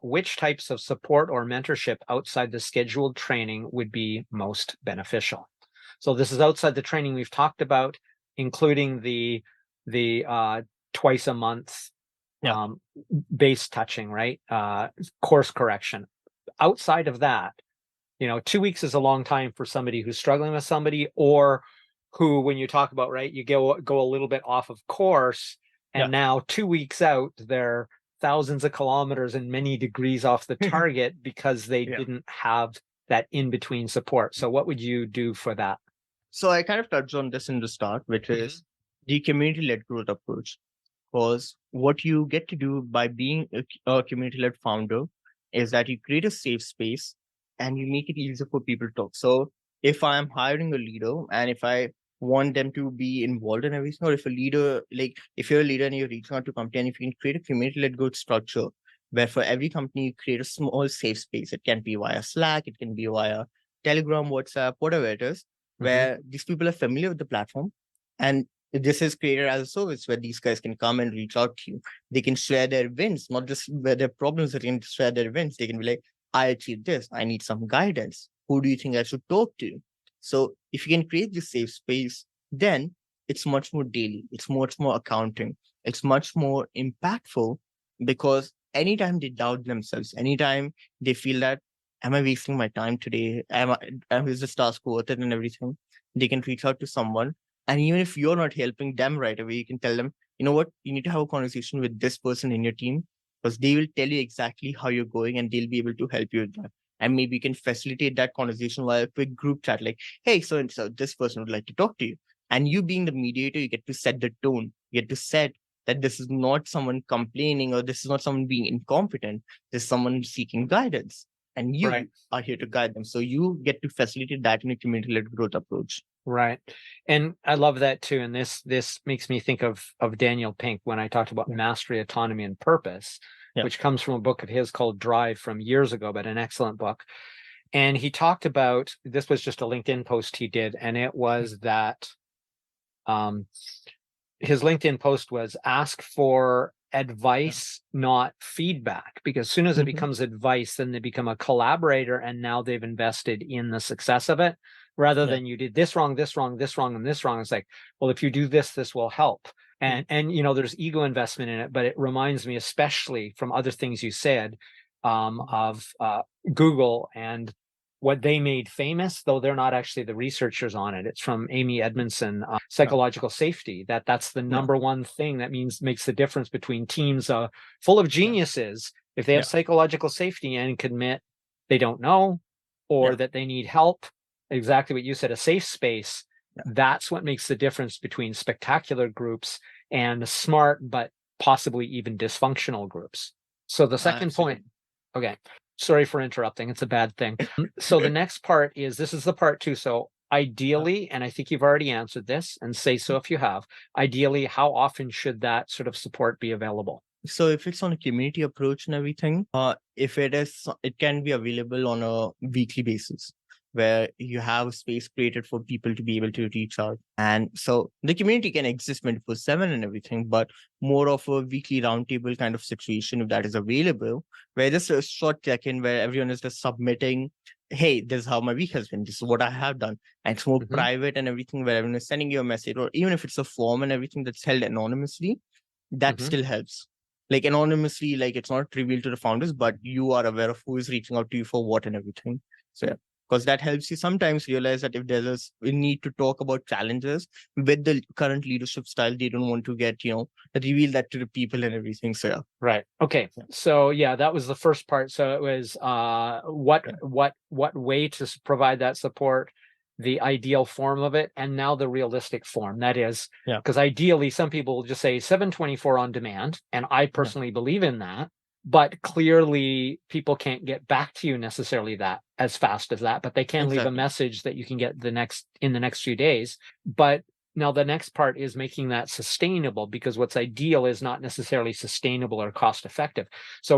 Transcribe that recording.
which types of support or mentorship outside the scheduled training would be most beneficial? So this is outside the training we've talked about, including the twice a month base touching, right? Course correction. Outside of that, 2 weeks is a long time for somebody who's struggling with somebody, or who, when you talk about, right, you go a little bit off of course, and now 2 weeks out, they're thousands of kilometers and many degrees off the target because they didn't have that in-between support. So what would you do for that? So I kind of touched on this in the start, which is the community-led growth approach. Because what you get to do by being a community-led founder is that you create a safe space and you make it easier for people to talk. So if I'm hiring a leader and if I want them to be involved in everything, or if a leader, like if you're a leader and you're reaching out to a company, and if you can create a community-led growth structure where for every company you create a small safe space, it can be via Slack, it can be via Telegram, WhatsApp, whatever it is, where these people are familiar with the platform, and this is created as a service where these guys can come and reach out to you. They can share their wins, not just where their problems, they can share their wins. They can be like, I achieved this, I need some guidance. Who do you think I should talk to? So if you can create this safe space, then it's much more daily, it's much more accounting, it's much more impactful, because anytime they doubt themselves, anytime they feel that, am I wasting my time today? Is this task worth it and everything? They can reach out to someone. And even if you're not helping them right away, you can tell them, you know what, you need to have a conversation with this person in your team, because they will tell you exactly how you're going and they'll be able to help you with that. And maybe you can facilitate that conversation via a quick group chat, like, hey, so and so, this person would like to talk to you. And you being the mediator, you get to set the tone. You get to set that this is not someone complaining, or this is not someone being incompetent. This is someone seeking guidance. And you are here to guide them. So you get to facilitate that in a community-led growth approach. Right. And I love that too. And this makes me think of Daniel Pink when I talked about mastery, autonomy, and purpose, which comes from a book of his called Drive from years ago, but an excellent book. And he talked about, this was just a LinkedIn post he did, and it was that his LinkedIn post was ask for advice, not feedback, because as soon as it becomes advice, then they become a collaborator, and now they've invested in the success of it, rather than you did this wrong, this wrong, this wrong, and this wrong. It's like, well, if you do this, this will help. And there's ego investment in it, but it reminds me, especially from other things you said, of Google and what they made famous, though they're not actually the researchers on it. It's from Amy Edmondson, psychological safety. That's the number one thing that makes the difference between teams full of geniuses. If they have psychological safety and can admit they don't know, or that they need help, exactly what you said, a safe space, that's what makes the difference between spectacular groups and smart, but possibly even dysfunctional groups. So the second point, okay. Sorry for interrupting. It's a bad thing. So the next part is, this is the part two. So ideally, and I think you've already answered this, and say so if you have, ideally, how often should that sort of support be available? So if it's on a community approach and everything, if it is, it can be available on a weekly basis, where you have a space created for people to be able to reach out. And so the community can exist 24/7 and everything, but more of a weekly roundtable kind of situation, if that is available, where just a short check-in where everyone is just submitting, hey, this is how my week has been, this is what I have done. And it's more private and everything, where everyone is sending you a message, or even if it's a form and everything that's held anonymously, that still helps. Like anonymously, like it's not revealed to the founders, but you are aware of who is reaching out to you for what and everything. So yeah, because that helps you sometimes realize that if there's a need to talk about challenges with the current leadership style, they don't want to get, reveal that to the people and everything. So yeah. Right. Okay. So yeah, that was the first part. So it was what way to provide that support, the ideal form of it, and now the realistic form. That is, because ideally some people will just say 7/24 on demand, and I personally believe in that. But clearly people can't get back to you necessarily that as fast as that, but they can leave a message that you can get in the next few days. But now the next part is making that sustainable, because what's ideal is not necessarily sustainable or cost effective. So